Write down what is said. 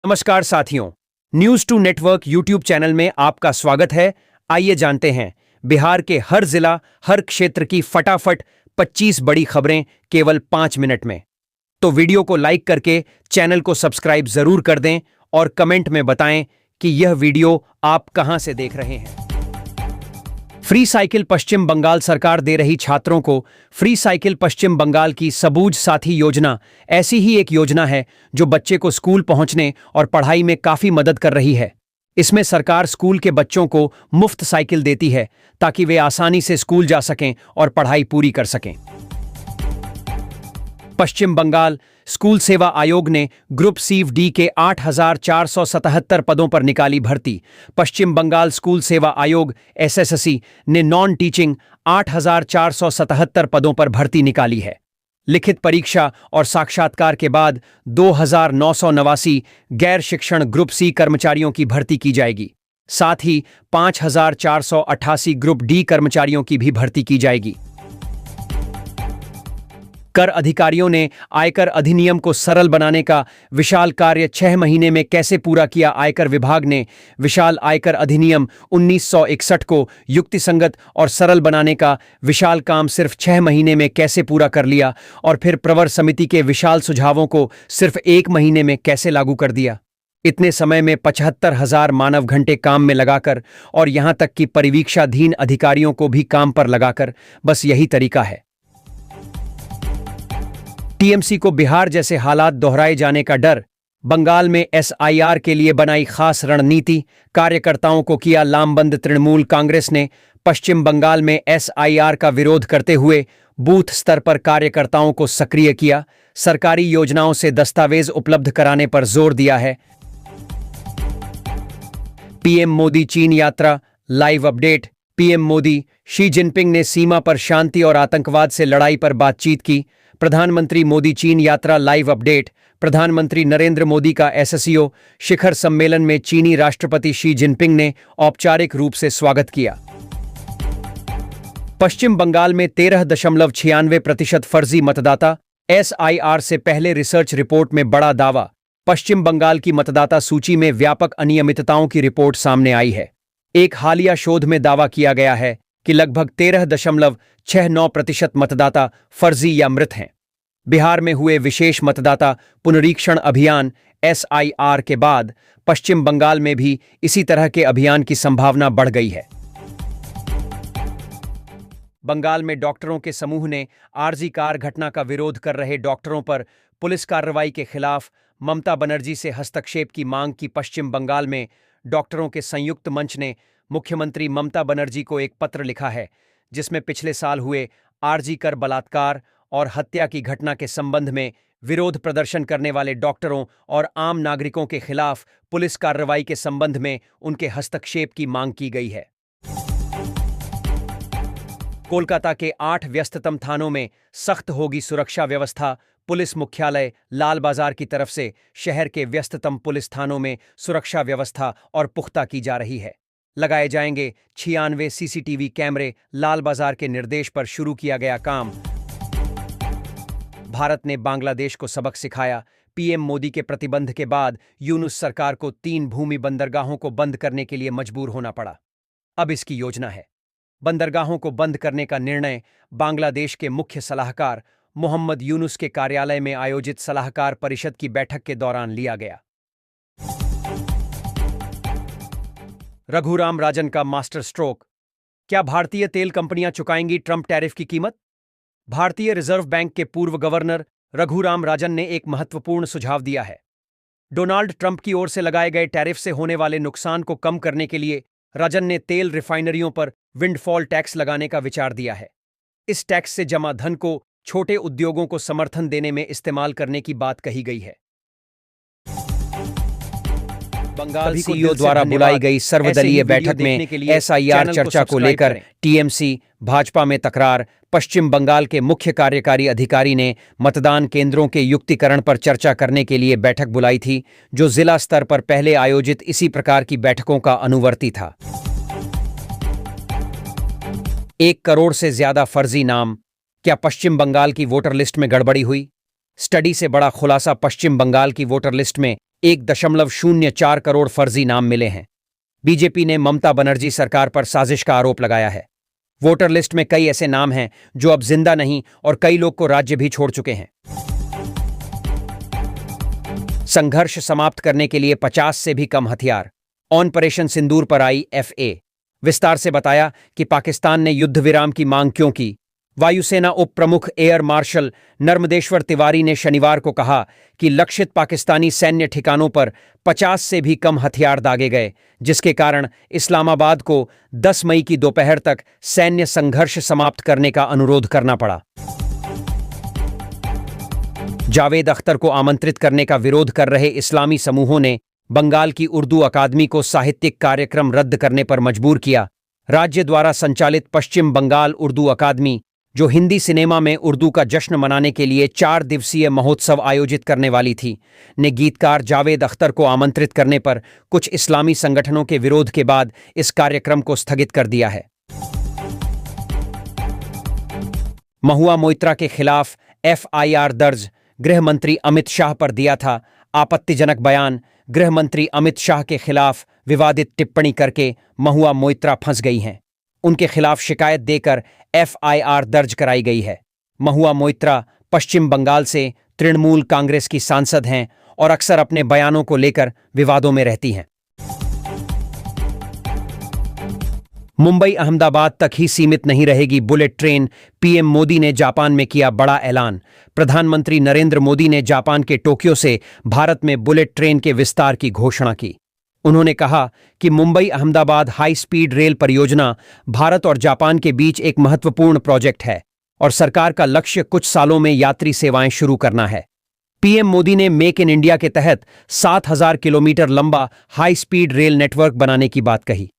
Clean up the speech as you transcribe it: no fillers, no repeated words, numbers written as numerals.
नमस्कार साथियों, news two network YouTube channel में आपका स्वागत है। आइए जानते हैं बिहार के हर जिला, हर क्षेत्र की फटाफट 25 बड़ी खबरें केवल 5 मिनट में। तो वीडियो को लाइक करके चैनल को सब्सक्राइब जरूर कर दें और कमेंट में बताएं कि यह वीडियो आप कहां से देख रहे हैं। फ्री साइकिल पश्चिम बंगाल सरकार दे रही छात्रों को फ्री साइकिल। पश्चिम बंगाल की सबूज साथी योजना ऐसी ही एक योजना है जो बच्चे को स्कूल पहुंचने और पढ़ाई में काफी मदद कर रही है। इसमें सरकार स्कूल के बच्चों को मुफ्त साइकिल देती है ताकि वे आसानी से स्कूल जा सकें और पढ़ाई पूरी कर सकें। पश्चिम बंगाल स्कूल सेवा आयोग ने ग्रुप सी-डी के 8,477 पदों पर निकाली भर्ती। पश्चिम बंगाल स्कूल सेवा आयोग एसएससी ने नॉन टीचिंग 8,477 पदों पर भर्ती निकाली है। लिखित परीक्षा और साक्षात्कार के बाद 2,989 गैर शिक्षण ग्रुप सी कर्मचारियों की भर्ती की जाएगी। साथ ही 5,488 ग्रुप डी कर्मचारियों की भी भर्ती की जाएगी। कर अधिकारियों ने आयकर अधिनियम को सरल बनाने का विशाल कार्य 6 महीने में कैसे पूरा किया। आयकर विभाग ने विशाल आयकर अधिनियम 1961 को युक्तिसंगत और सरल बनाने का विशाल काम सिर्फ 6 महीने में कैसे पूरा कर लिया और फिर प्रवर समिति के विशाल सुझावों को सिर्फ 1 महीने में कैसे लागू कर दिया। इतने समय में 75,000 मानव घंटे काम में लगाकर और यहां तक कि परिवीक्षाधीन अधिकारियों को भी काम पर लगाकर, बस यही तरीका है। टीएमसी को बिहार जैसे हालात दोहराए जाने का डर। बंगाल में एसआईआर के लिए बनाई खास रणनीति। कार्यकर्ताओं को किया लामबंद। तृणमूल कांग्रेस ने पश्चिम बंगाल में एसआईआर का विरोध करते हुए बूथ स्तर पर कार्यकर्ताओं को सक्रिय किया। सरकारी योजनाओं से दस्तावेज उपलब्ध कराने पर जोर दिया है। पीएम मोदी चीन यात्रा live update. PM Modi Xi Jinping ने सीमा पर शांति और आतंकवाद से लड़ाई पर बातचीत की। प्रधानमंत्री मोदी चीन यात्रा लाइव अपडेट। प्रधानमंत्री नरेंद्र मोदी का एससीओ शिखर सम्मेलन में चीनी राष्ट्रपति शी जिनपिंग ने औपचारिक रूप से स्वागत किया। पश्चिम बंगाल में 13.96% फर्जी मतदाता। एसआईआर से पहले रिसर्च रिपोर्ट में बड़ा दावा। पश्चिम बंगाल की मतदाता सूची में व्यापक अनियमितताओं की रिपोर्ट सामने आई है। एक हालिया शोध में दावा किया गया है कि लगभग 13.69% मतदाता फर्जी या मृत हैं। बिहार में हुए विशेष मतदाता पुनरीक्षण अभियान एसआईआर के बाद पश्चिम बंगाल में भी इसी तरह के अभियान की संभावना बढ़ गई है। बंगाल में डॉक्टरों के समूह ने आरजी कार घटना का विरोध कर रहे डॉक्टरों पर पुलिस कार्रवाई के खिलाफ ममता बनर्जी से हस्तक्षेप की मांग की। पश्चिम बंगाल में डॉक्टरों के संयुक्त मंच ने मुख्यमंत्री ममता बनर्जी को एक पत्र लिखा है जिसमें पिछले साल हुए आरजी कर बलात्कार और हत्या की घटना के संबंध में विरोध प्रदर्शन करने वाले डॉक्टरों और आम नागरिकों के खिलाफ पुलिस कार्रवाई के संबंध में उनके हस्तक्षेप की मांग की गई है। कोलकाता के 8 व्यस्ततम थानों में सख्त होगी सुरक्षा व्यवस्था। पुलिस मुख्यालय लाल बाजार की तरफ से शहर के व्यस्ततम पुलिस थानों में सुरक्षा व्यवस्था और पुख्ता की जा रही है। लगाए जाएंगे 96 सीसीटीवी कैमरे। लाल बाजार के निर्देश पर शुरू किया गया काम। भारत ने बांग्लादेश को सबक सिखाया। पीएम मोदी के प्रतिबंध के बाद यूनुस सरकार को 3 भूमि बंदरगाहों को बंद करने के लिए मजबूर होना पड़ा। अब इसकी योजना है। बंदरगाहों को बंद करने का निर्णय बांग्लादेश के मुख्य सलाहकार मोहम्मद यूनुस के कार्यालय में आयोजित सलाहकार परिषद की बैठक के दौरान लिया गया। रघुराम राजन का मास्टर स्ट्रोक। क्या भारतीय तेल कंपनियां चुकाएंगी ट्रंप टैरिफ की कीमत? भारतीय रिजर्व बैंक के पूर्व गवर्नर रघुराम राजन ने एक महत्वपूर्ण सुझाव दिया है। डोनाल्ड ट्रंप की ओर से लगाए गए टैरिफ से होने वाले नुकसान को कम करने के लिए राजन ने तेल रिफाइनरियों पर विंडफॉल टैक्स लगाने का विचार दिया है। इस टैक्स से जमा धन को छोटे उद्योगों को समर्थन देने में इस्तेमाल करने की बात कही गई है। बंगाल सीईओ द्वारा बुलाई गई सर्वदलीय बैठक में एसआईआर चर्चा को लेकर टीएमसी भाजपा में तकरार। पश्चिम बंगाल के मुख्य कार्यकारी अधिकारी ने मतदान केंद्रों के युक्तिकरण पर चर्चा करने के लिए बैठक बुलाई थी, जो जिला स्तर पर पहले आयोजित इसी प्रकार की बैठकों का अनुवर्ती था। 1 करोड़ से ज्यादा फर्जी नाम। क्या पश्चिम बंगाल की वोटर लिस्ट में गड़बड़ी हुई? स्टडी से बड़ा खुलासा। पश्चिम बंगाल की वोटर लिस्ट में 1.04 करोड़ फर्जी नाम मिले हैं। बीजेपी ने ममता बनर्जी सरकार पर साजिश का आरोप लगाया है। वोटर लिस्ट में कई ऐसे नाम हैं जो अब जिंदा नहीं और कई लोग को राज्य भी छोड़ चुके हैं। संघर्ष समाप्त करने के लिए 50 से भी कम हथियार। ऑपरेशन सिंदूर पर आई FA विस्तार से बताया कि पाकिस्तान ने युद्ध विराम की मांग क्यों की। वायुसेना उप प्रमुख एयर मार्शल नर्मदेश्वर तिवारी ने शनिवार को कहा कि लक्षित पाकिस्तानी सैन्य ठिकानों पर 50 से भी कम हथियार दागे गए, जिसके कारण इस्लामाबाद को 10 मई की दोपहर तक सैन्य संघर्ष समाप्त करने का अनुरोध करना पड़ा। जावेद अख्तर को आमंत्रित करने का विरोध कर रहे इस्लामी समूहों ने बंगाल की उर्दू अकादमी को साहित्यिक कार्यक्रम रद्द करने पर मजबूर किया। राज्य द्वारा संचालित पश्चिम बंगाल उर्दू अकादमी, जो हिंदी सिनेमा में उर्दू का जश्न मनाने के लिए 4 दिवसीय महोत्सव आयोजित करने वाली थी, ने गीतकार जावेद अख्तर को आमंत्रित करने पर कुछ इस्लामी संगठनों के विरोध के बाद इस कार्यक्रम को स्थगित कर दिया है। महुआ मोइत्रा के खिलाफ FIR दर्ज। गृह मंत्री अमित शाह पर दिया था आपत्तिजनक बयान। गृह मंत्री अमित शाह के खिलाफ विवादित टिप्पणी करके महुआ मोइत्रा फंस गई हैं। उनके खिलाफ शिकायत देकर FIR दर्ज कराई गई है। महुआ मोइत्रा पश्चिम बंगाल से तृणमूल कांग्रेस की सांसद हैं और अक्सर अपने बयानों को लेकर विवादों में रहती हैं। मुंबई अहमदाबाद तक ही सीमित नहीं रहेगी बुलेट ट्रेन। PM मोदी ने जापान में किया बड़ा ऐलान। प्रधानमंत्री नरेंद्र मोदी ने जापान के टोक्यो से भारत में बुलेट ट्रेन के विस्तार की घोषणा की। उन्होंने कहा कि Mumbai Ahmedabad high speed rail परियोजना भारत और जापान के बीच एक महत्वपूर्ण प्रोजेक्ट है और सरकार का लक्ष्य कुछ सालों में यात्री सेवाएं शुरू करना है। PM मोदी ने मेक इन इंडिया के तहत 7000 किलोमीटर लंबा हाई स्पीड रेल नेटवर्क बनाने की बात कही।